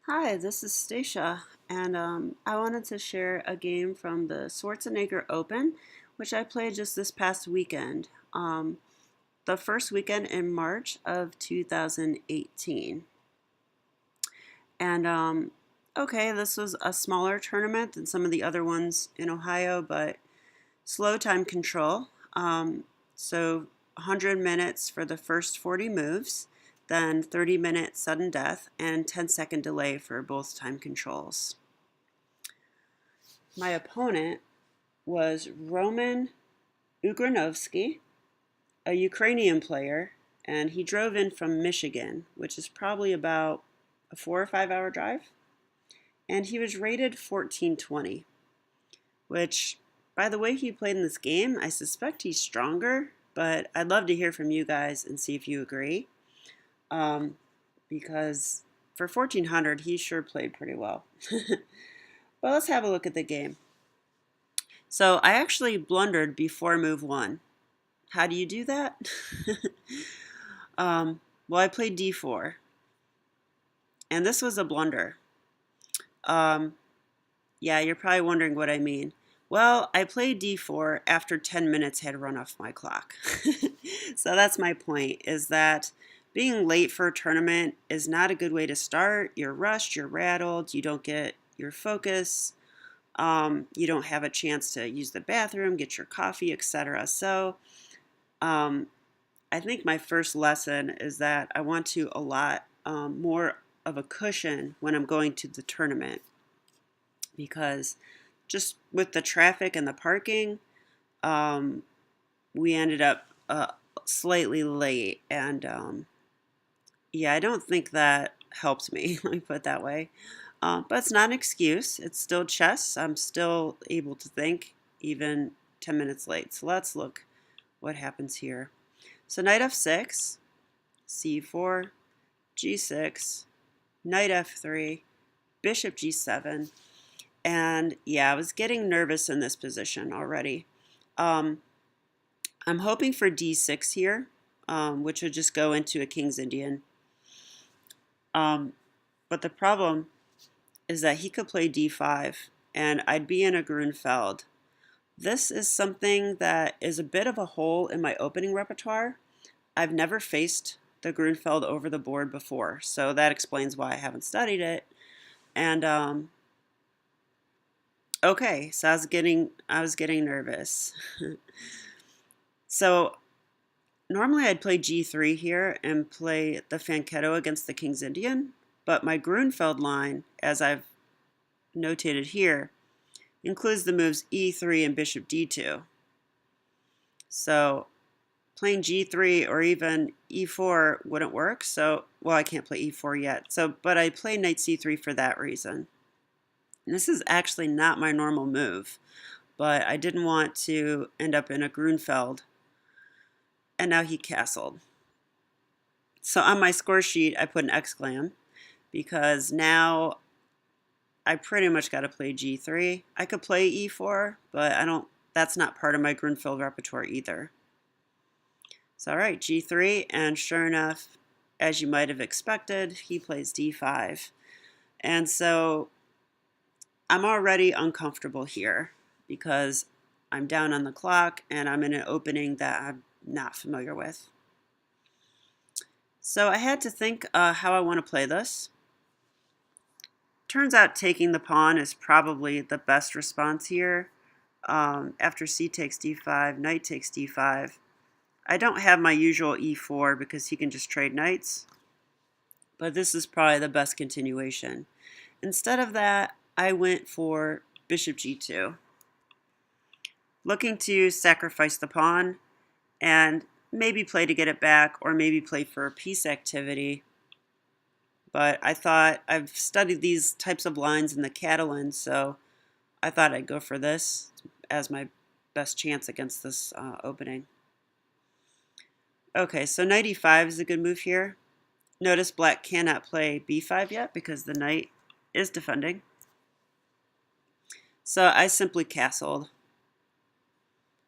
Hi, this is Stacia, and I wanted to share a game from the Schwartzenegger Open, which I played just this past weekend, the first weekend in March of 2018. And okay, this was a smaller tournament than some of the other ones in Ohio, but slow time control. So 100 minutes for the first 40 moves, then 30-minute sudden death, and 10-second delay for both time controls. My opponent was Roman Ugronovskiy, a Ukrainian player, and he drove in from Michigan, which is probably about a 4 or 5 hour drive. And he was rated 1420, which, by the way he played in this game, I suspect he's stronger, but I'd love to hear from you guys and see if you agree. Because for 1400, he sure played pretty well. But let's have a look at the game. So I actually blundered before move one. How do you do that? Well, I played d4, and this was a blunder. Yeah, you're probably wondering what I mean. Well, I played d4 after 10 minutes had run off my clock. So that's my point, is that being late for a tournament is not a good way to start. You're rushed, you're rattled, you don't get your focus, you don't have a chance to use the bathroom, get your coffee, etc. So I think my first lesson is that I want to allot more of a cushion when I'm going to the tournament, because just with the traffic and the parking, we ended up slightly late, and yeah, I don't think that helped me. Let me put it that way. But it's not an excuse. It's still chess. I'm still able to think even 10 minutes late. So let's look what happens here. So knight f6, c4, g6, knight f3, bishop g7. And yeah, I was getting nervous in this position already. I'm hoping for d6 here, which would just go into a King's Indian. But the problem is that he could play d5, and I'd be in a Gruenfeld. This is something that is a bit of a hole in my opening repertoire. I've never faced the Gruenfeld over the board before, so that explains why I haven't studied it. And okay, so I was getting nervous. So normally I'd play g3 here and play the Fianchetto against the King's Indian, but my Gruenfeld line, as I've notated here, includes the moves e3 and bishop d2. So playing g3 or even e4 wouldn't work. So, well, I can't play e4 yet. So, but I play knight c3 for that reason. And this is actually not my normal move, but I didn't want to end up in a Gruenfeld. And now he castled. So on my score sheet, I put an exclam, because now I pretty much got to play g3. I could play e4, but that's not part of my Gruenfeld repertoire either. So all right, g3, and sure enough, as you might have expected, he plays d5. And so I'm already uncomfortable here because I'm down on the clock and I'm in an opening that I'm not familiar with. So I had to think how I want to play this. Turns out taking the pawn is probably the best response here. After c takes d5, knight takes d5. I don't have my usual e4 because he can just trade knights, but this is probably the best continuation. Instead of that, I went for bishop g2, looking to sacrifice the pawn and maybe play to get it back, or maybe play for a piece activity. But I thought, I've studied these types of lines in the Catalan, so I thought I'd go for this as my best chance against this opening. Okay, so knight e5 is a good move here. Notice black cannot play b5 yet because the knight is defending. So I simply castled.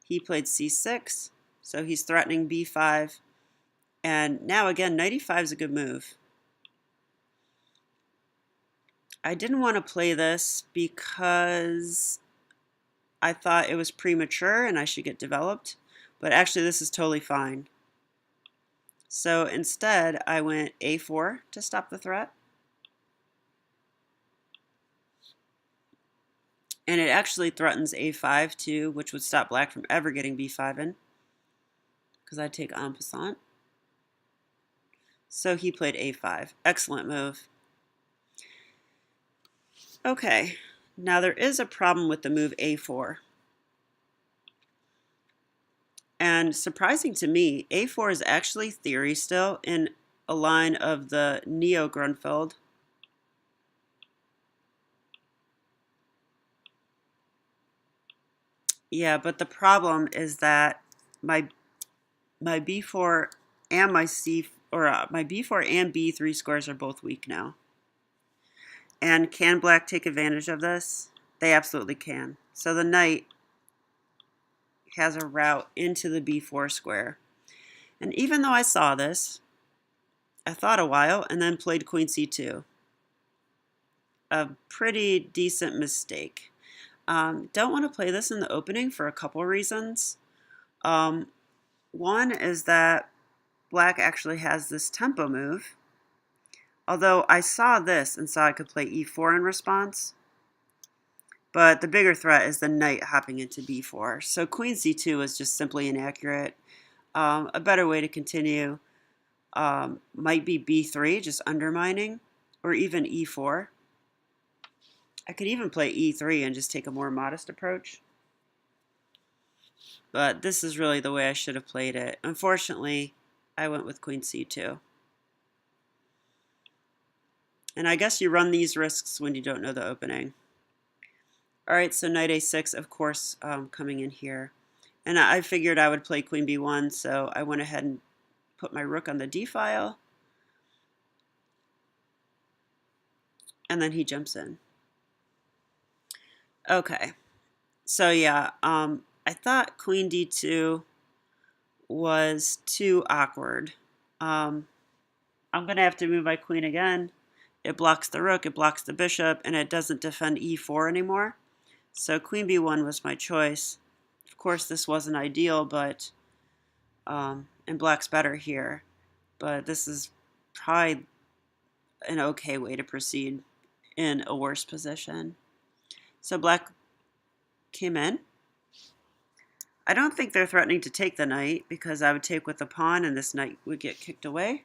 He played c6, so he's threatening b5. And now again, knight e5 is a good move. I didn't want to play this because I thought it was premature and I should get developed, but actually this is totally fine. So instead, I went a4 to stop the threat. And it actually threatens a5 too, which would stop black from ever getting b5 in, because I take en passant. So he played a5. Excellent move. Okay, now there is a problem with the move a4. And surprising to me, a4 is actually theory still in a line of the neo-Gruenfeld. Yeah, but the problem is that my b4 and my my b4 and b3 scores are both weak now. And can black take advantage of this? They absolutely can. So the knight has a route into the b4 square. And even though I saw this, I thought a while and then played queen c2. A pretty decent mistake. Don't want to play this in the opening for a couple reasons. One is that black actually has this tempo move. Although I saw this and saw I could play e4 in response. But the bigger threat is the knight hopping into b4. So queen c2 is just simply inaccurate. A better way to continue might be b3, just undermining, or even e4. I could even play e3 and just take a more modest approach. But this is really the way I should have played it. Unfortunately, I went with queen c2. And I guess you run these risks when you don't know the opening. All right, so knight a6, of course, coming in here. And I figured I would play queen b1, so I went ahead and put my rook on the d file. And then he jumps in. Okay, so yeah, I thought queen d2 was too awkward. I'm going to have to move my queen again. It blocks the rook, it blocks the bishop, and it doesn't defend e4 anymore. So queen b1 was my choice. Of course, this wasn't ideal, but and black's better here. But this is probably an okay way to proceed in a worse position. So black came in. I don't think they're threatening to take the knight because I would take with the pawn and this knight would get kicked away.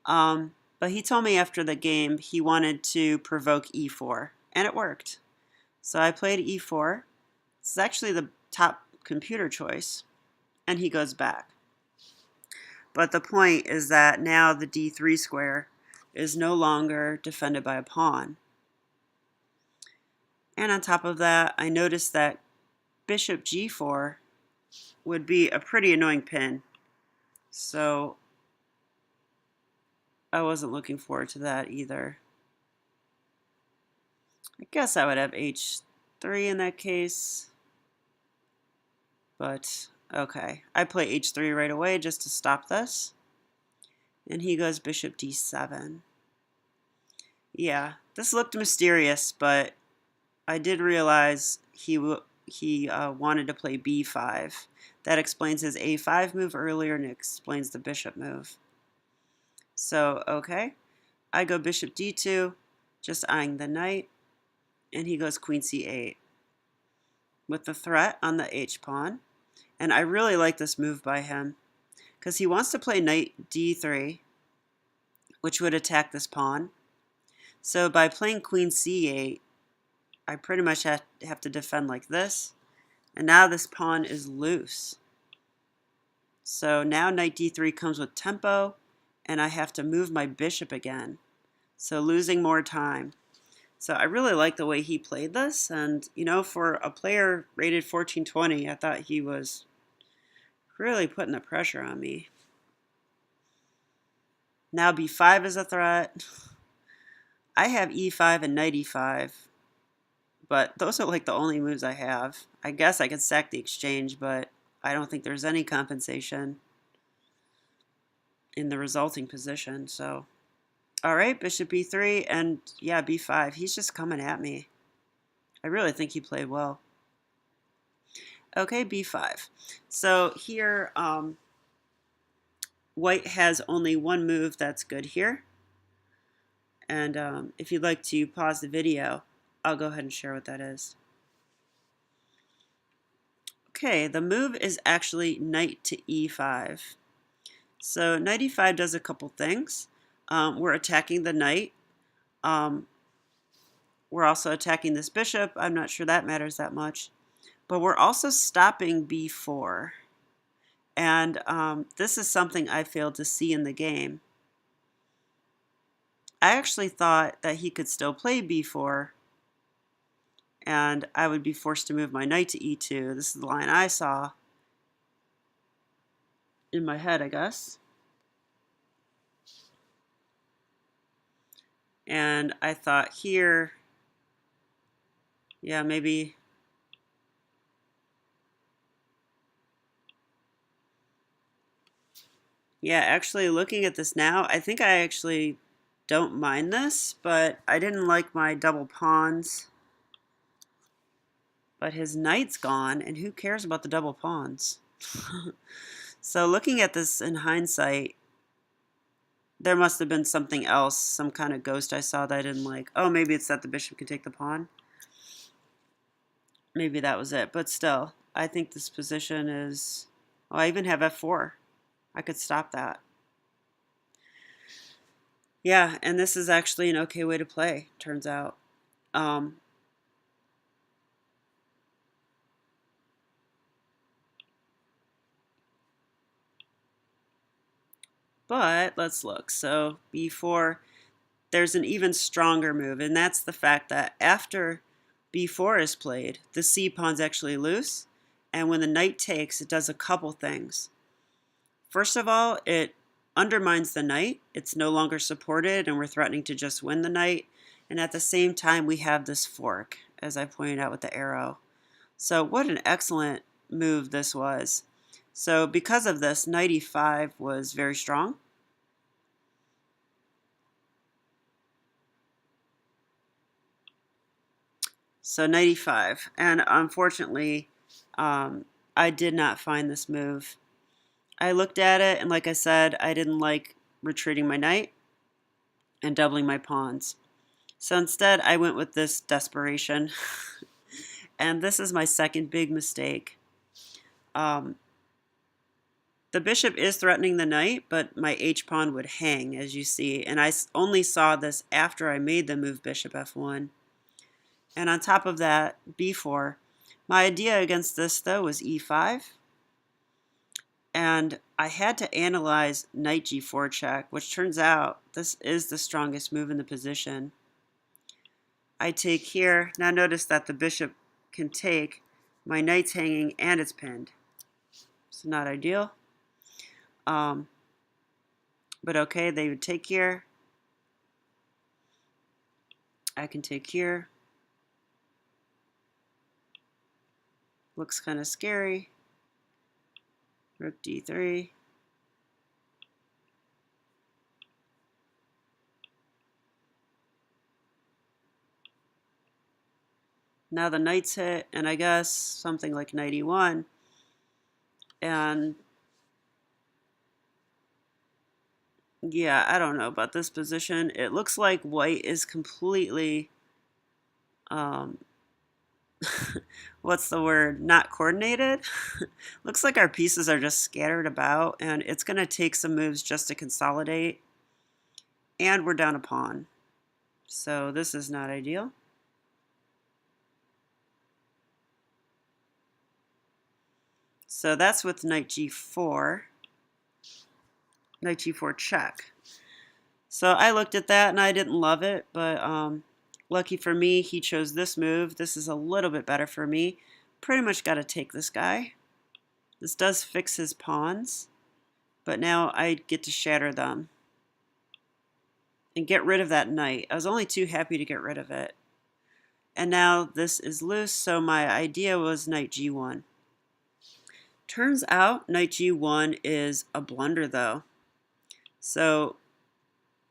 But he told me after the game he wanted to provoke e4, and it worked. So I played e4. This is actually the top computer choice, and he goes back. But the point is that now the d3 square is no longer defended by a pawn. And on top of that, I noticed that bishop g4 would be a pretty annoying pin. So I wasn't looking forward to that either. I guess I would have h3 in that case. But okay, I play h3 right away just to stop this. And he goes bishop d7. Yeah, this looked mysterious, but I did realize he wanted to play b5. That explains his a5 move earlier, and it explains the bishop move. So, okay, I go bishop d2, just eyeing the knight, and he goes queen c8 with the threat on the h-pawn. And I really like this move by him because he wants to play knight d3, which would attack this pawn. So by playing queen c8, I pretty much have to defend like this. And now this pawn is loose. So now knight d3 comes with tempo, and I have to move my bishop again. So losing more time. So I really like the way he played this. And, you know, for a player rated 1420, I thought he was really putting the pressure on me. Now b5 is a threat. I have e5 and knight e5. But those are like the only moves I have. I guess I could sack the exchange, but I don't think there's any compensation in the resulting position. So All right, bishop b3, and yeah, b5. He's just coming at me. I really think he played well. Okay, b5. So here, white has only one move that's good here. And if you'd like to pause the video, I'll go ahead and share what that is. Okay, the move is actually knight to e5. So knight e5 does a couple things. We're attacking the knight. We're also attacking this bishop. I'm not sure that matters that much. But we're also stopping b4. And this is something I failed to see in the game. I actually thought that he could still play b4, and I would be forced to move my knight to e2. This is the line I saw in my head, I guess. And I thought here, yeah, maybe yeah, actually looking at this now, I think I actually don't mind this, but I didn't like my double pawns. But his knight's gone, and who cares about the double pawns? So looking at this in hindsight, there must have been something else, some kind of ghost I saw that I didn't like. Oh, maybe it's that the bishop can take the pawn. Maybe that was it. But still, I think this position is... Oh, I even have f4. I could stop that. Yeah, and this is actually an okay way to play, turns out. But let's look. So b4, there's an even stronger move, and that's the fact that after b4 is played, the c pawn's actually loose, and when the knight takes, it does a couple things. First of all, it undermines the knight. It's no longer supported, and we're threatening to just win the knight. And at the same time, we have this fork, as I pointed out with the arrow. So what an excellent move this was. So because of this, knight e5 was very strong. So knight e5. And unfortunately, I did not find this move. I looked at it, and like I said, I didn't like retreating my knight and doubling my pawns. So instead, I went with this desperation. And this is my second big mistake. The bishop is threatening the knight, but my h-pawn would hang, as you see. And I only saw this after I made the move bishop f1. And on top of that, b4. My idea against this, though, was e5. And I had to analyze knight g4 check, which turns out this is the strongest move in the position. I take here. Now notice that the bishop can take. My knight's hanging and it's pinned. So not ideal. But okay, they would take here. I can take here. Looks kind of scary. Rook d3. Now the knight's hit, and I guess something like knight e1. And yeah, I don't know about this position. It looks like white is completely, what's the word, not coordinated. Looks like our pieces are just scattered about, and it's going to take some moves just to consolidate. And we're down a pawn. So this is not ideal. So that's with knight g4. Knight g4 check. So I looked at that and I didn't love it, but lucky for me, he chose this move. This is a little bit better for me. Pretty much got to take this guy. This does fix his pawns, but now I get to shatter them and get rid of that knight. I was only too happy to get rid of it. And now this is loose, so my idea was knight g1. Turns out knight g1 is a blunder, though. So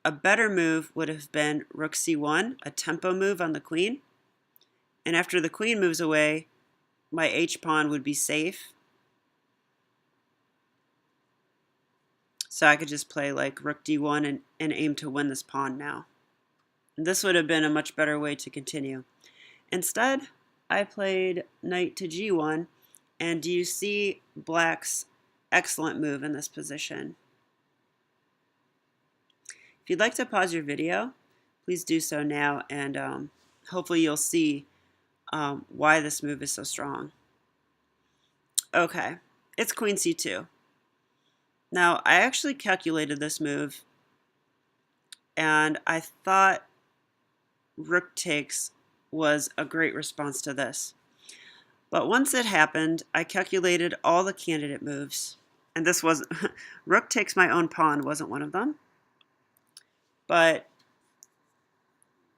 a better move would have been rook c1, a tempo move on the queen. And after the queen moves away, my h-pawn would be safe. So I could just play like rook d1 and aim to win this pawn now. And this would have been a much better way to continue. Instead, I played knight to g1, and do you see black's excellent move in this position? If you'd like to pause your video, please do so now, and hopefully you'll see why this move is so strong. Okay, it's queen c2. Now, I actually calculated this move, and I thought rook takes was a great response to this. But once it happened, I calculated all the candidate moves, and this was rook takes my own pawn wasn't one of them. But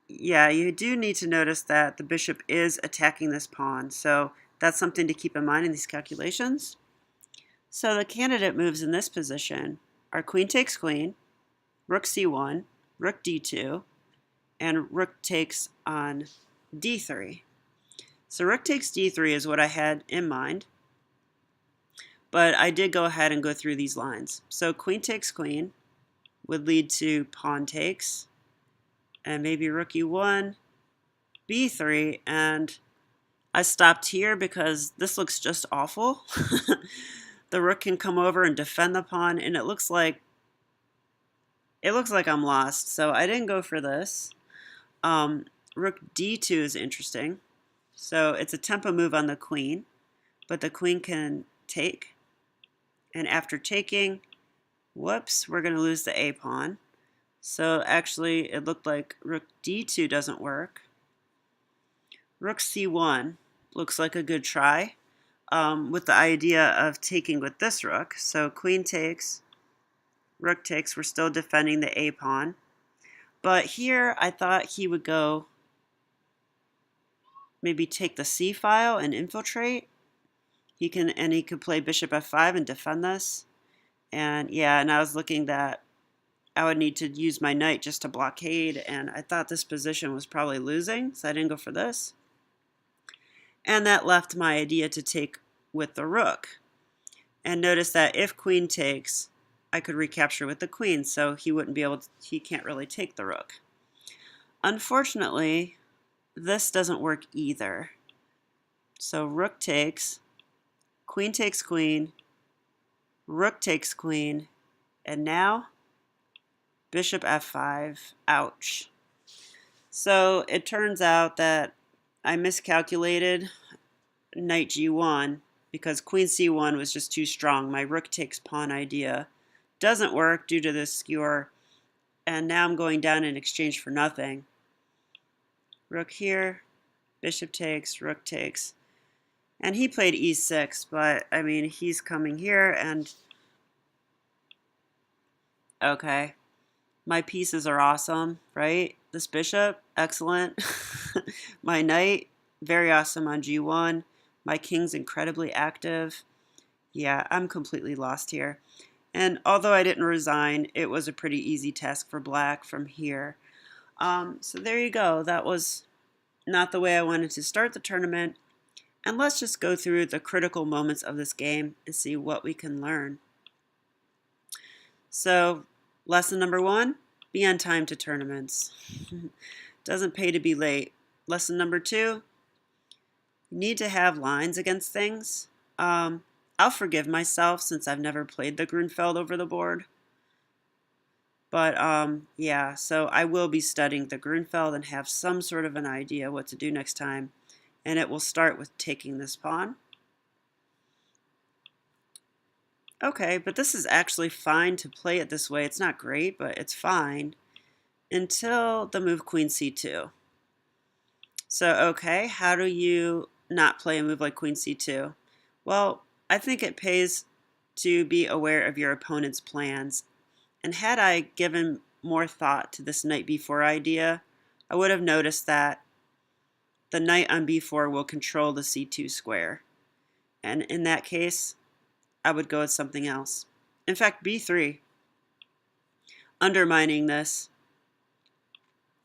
yeah, you do need to notice that the bishop is attacking this pawn, so that's something to keep in mind in these calculations. So the candidate moves in this position are queen takes queen, rook c1, rook d2, and rook takes on d3. So rook takes d3 is what I had in mind, but I did go ahead and go through these lines. So queen takes queen would lead to pawn takes, and maybe rook e1, b3, and I stopped here because this looks just awful. The rook can come over and defend the pawn, and it looks like I'm lost, so I didn't go for this. Rook d2 is interesting. So it's a tempo move on the queen, but the queen can take. And after taking, whoops, we're going to lose the a-pawn. So actually, it looked like rook d2 doesn't work. Rook c1 looks like a good try with the idea of taking with this rook. So queen takes, rook takes, we're still defending the a-pawn. But here, I thought he would go maybe take the c file and infiltrate. He could play bishop f5 and defend this. And yeah, and I was looking that I would need to use my knight just to blockade, and I thought this position was probably losing, so I didn't go for this. And that left my idea to take with the rook. And notice that if queen takes, I could recapture with the queen, so he can't really take the rook. Unfortunately, this doesn't work either. So rook takes queen, rook takes queen, and now bishop f5, ouch. So it turns out that I miscalculated knight g1 because queen c1 was just too strong. My rook takes pawn idea doesn't work due to this skewer, and now I'm going down in exchange for nothing. Rook here, bishop takes, rook takes. And he played e6, but I mean, he's coming here and okay. My pieces are awesome, right? This bishop, excellent. My knight, very awesome on g1. My king's incredibly active. Yeah, I'm completely lost here. And although I didn't resign, it was a pretty easy task for black from here. So there you go. That was not the way I wanted to start the tournament. And let's just go through the critical moments of this game and see what we can learn. So, lesson number 1, be on time to tournaments. Doesn't pay to be late. Lesson number 2, you need to have lines against things. I'll forgive myself since I've never played the Gruenfeld over the board. But yeah, so I will be studying the Gruenfeld and have some sort of an idea what to do next time. And it will start with taking this pawn. Okay, but this is actually fine to play it this way. It's not great, but it's fine until the move queen c2. So, okay, how do you not play a move like queen c2? Well, I think it pays to be aware of your opponent's plans. And had I given more thought to this knight b4 idea, I would have noticed that the knight on b4 will control the c2 square. And in that case, I would go with something else. In fact, b3, undermining this,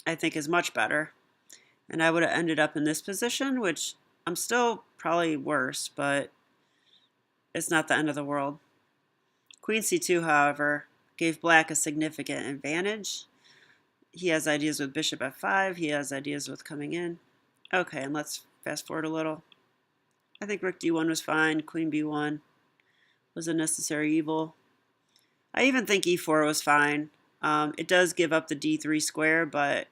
I think is much better. And I would have ended up in this position, which I'm still probably worse, but it's not the end of the world. Queen c2, however, gave black a significant advantage. He has ideas with bishop f5. He has ideas with coming in. Okay, and let's fast forward a little. I think rook d1 was fine. Queen b1 was a necessary evil. I even think e4 was fine. It does give up the d3 square, but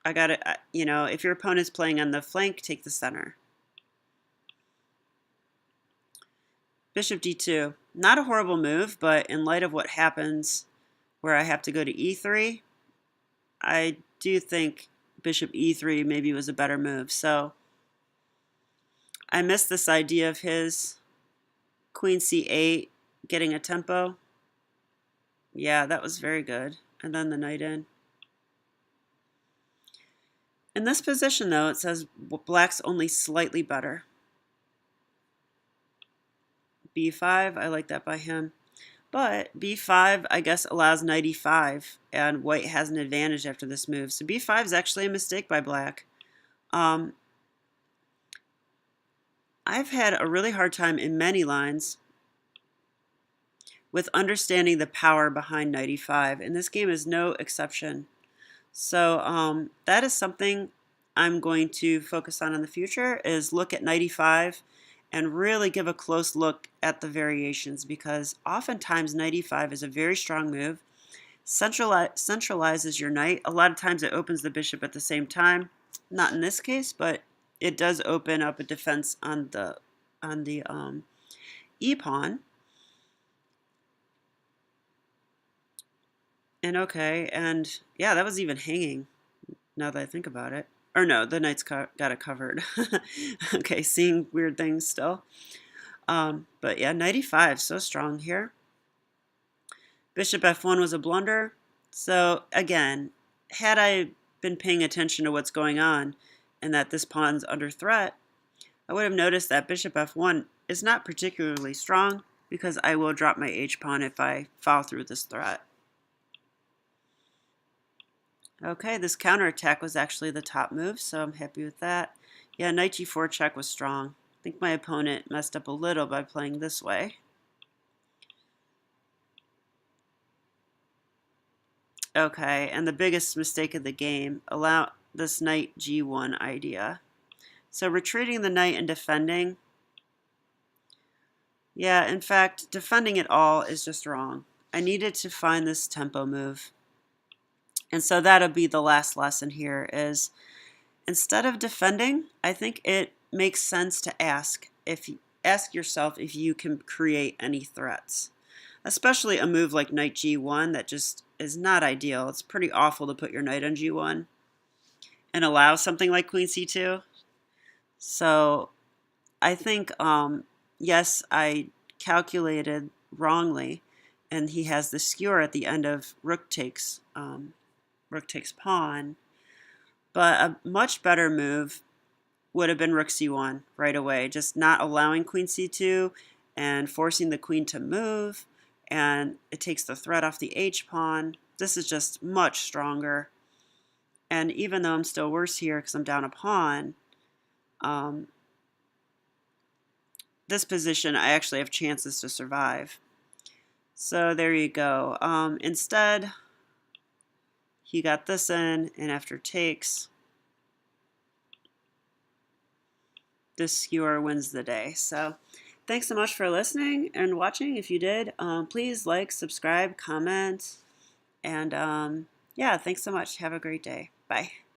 I got it. You know, if your opponent's playing on the flank, take the center. Bishop d2. Not a horrible move, but in light of what happens where I have to go to e3, I do think bishop e3 maybe was a better move. So I missed this idea of his. Queen c8, getting a tempo. Yeah, that was very good. And then the knight in. In this position, though, it says black's only slightly better. b5, I like that by him. But b5, I guess, allows knight e5, and white has an advantage after this move. So b5 is actually a mistake by black. I've had a really hard time in many lines with understanding the power behind knight e5, and this game is no exception. So that is something I'm going to focus on in the future, is look at knight e5 and really give a close look at the variations, because oftentimes knight e5 is a very strong move, centralizes your knight. A lot of times it opens the bishop at the same time. Not in this case, but it does open up a defense on the e-pawn. And okay, and yeah, that was even hanging, now that I think about it. Or no, the knight's got it covered. Okay, seeing weird things still. But yeah, knight e5, so strong here. Bishop f1 was a blunder. So again, had I been paying attention to what's going on and that this pawn's under threat, I would have noticed that bishop f1 is not particularly strong, because I will drop my h-pawn if I follow through this threat. Okay, this counterattack was actually the top move, so I'm happy with that. Yeah, knight g4 check was strong. I think my opponent messed up a little by playing this way. Okay, and the biggest mistake of the game, allow this knight g1 idea. So retreating the knight and defending. Yeah, in fact, defending it all is just wrong. I needed to find this tempo move. And so that'll be the last lesson here, is instead of defending, I think it makes sense to ask yourself if you can create any threats. Especially a move like knight g1 that just is not ideal. It's pretty awful to put your knight on g1 and allow something like queen c2. So I think, yes, I calculated wrongly, and he has the skewer at the end of rook takes pawn, but a much better move would have been rook c1 right away, just not allowing queen c2 and forcing the queen to move, and it takes the threat off the h-pawn. This is just much stronger, and even though I'm still worse here because I'm down a pawn, this position I actually have chances to survive. So there you go. Instead, he got this in, and after takes, this skewer wins the day. So thanks so much for listening and watching. If you did, please like, subscribe, comment, and yeah, thanks so much. Have a great day. Bye.